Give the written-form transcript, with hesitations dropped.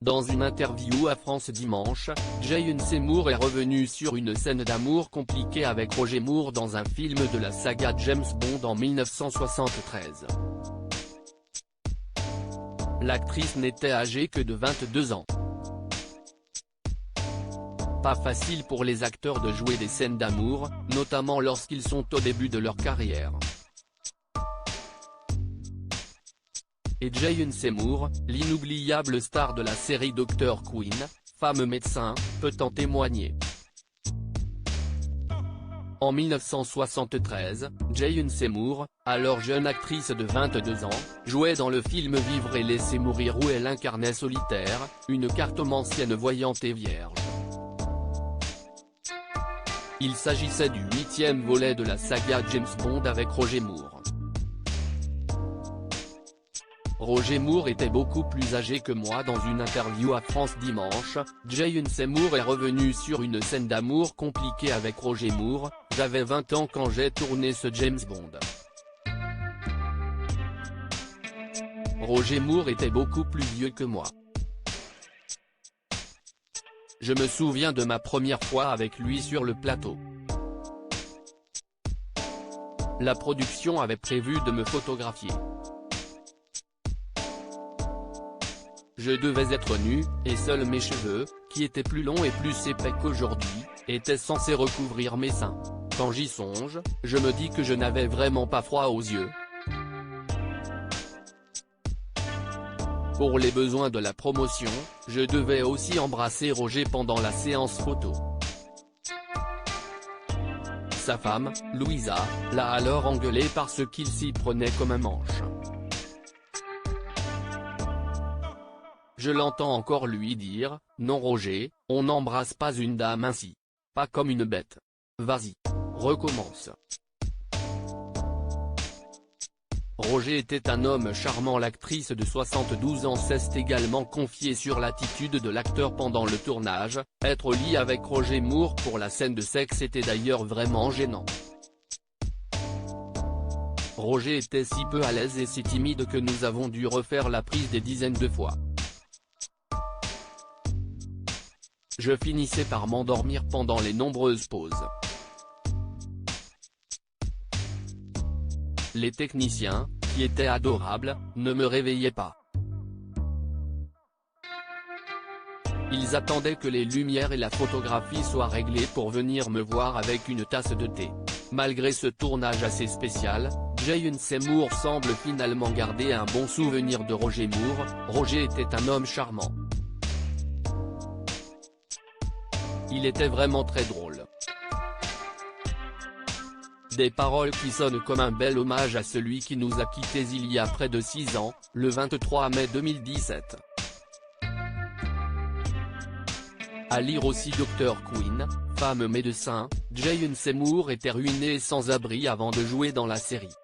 Dans une interview à France Dimanche, Jason Seymour est revenu sur une scène d'amour compliquée avec Roger Moore dans un film de la saga James Bond en 1973. L'actrice n'était âgée que de 22 ans. Pas facile pour les acteurs de jouer des scènes d'amour, notamment lorsqu'ils sont au début de leur carrière. Et Jason Seymour, l'inoubliable star de la série Dr Quinn, femme médecin, peut en témoigner. En 1973, Jason Seymour, alors jeune actrice de 22 ans, jouait dans le film Vivre et laisser mourir où elle incarnait Solitaire, une cartomancienne voyante et vierge. Il s'agissait du 8e volet de la saga James Bond avec Roger Moore. Roger Moore était beaucoup plus âgé que moi. Dans une interview à France Dimanche, Jason Seymour est revenu sur une scène d'amour compliquée avec Roger Moore. « J'avais 20 ans quand j'ai tourné ce James Bond. Roger Moore était beaucoup plus vieux que moi. Je me souviens de ma première fois avec lui sur le plateau. La production avait prévu de me photographier. Je devais être nu, et seuls mes cheveux, qui étaient plus longs et plus épais qu'aujourd'hui, étaient censés recouvrir mes seins. Quand j'y songe, je me dis que je n'avais vraiment pas froid aux yeux. Pour les besoins de la promotion, je devais aussi embrasser Roger pendant la séance photo. Sa femme, Louisa, l'a alors engueulé parce qu'il s'y prenait comme un manche. Je l'entends encore lui dire, « Non Roger, on n'embrasse pas une dame ainsi. Pas comme une bête. Vas-y. Recommence. » Roger était un homme charmant. L'actrice de 72 ans s'est également confiée sur l'attitude de l'acteur pendant le tournage. Être au lit avec Roger Moore pour la scène de sexe était d'ailleurs vraiment gênant. Roger était si peu à l'aise et si timide que nous avons dû refaire la prise des dizaines de fois. Je finissais par m'endormir pendant les nombreuses pauses. Les techniciens, qui étaient adorables, ne me réveillaient pas. Ils attendaient que les lumières et la photographie soient réglées pour venir me voir avec une tasse de thé. Malgré ce tournage assez spécial, Jason Seymour semble finalement garder un bon souvenir de Roger Moore. Roger était un homme charmant. Il était vraiment très drôle. Des paroles qui sonnent comme un bel hommage à celui qui nous a quittés il y a près de 6 ans, le 23 mai 2017. À lire aussi Dr Quinn, femme médecin, Jason Seymour était ruiné et sans abri avant de jouer dans la série.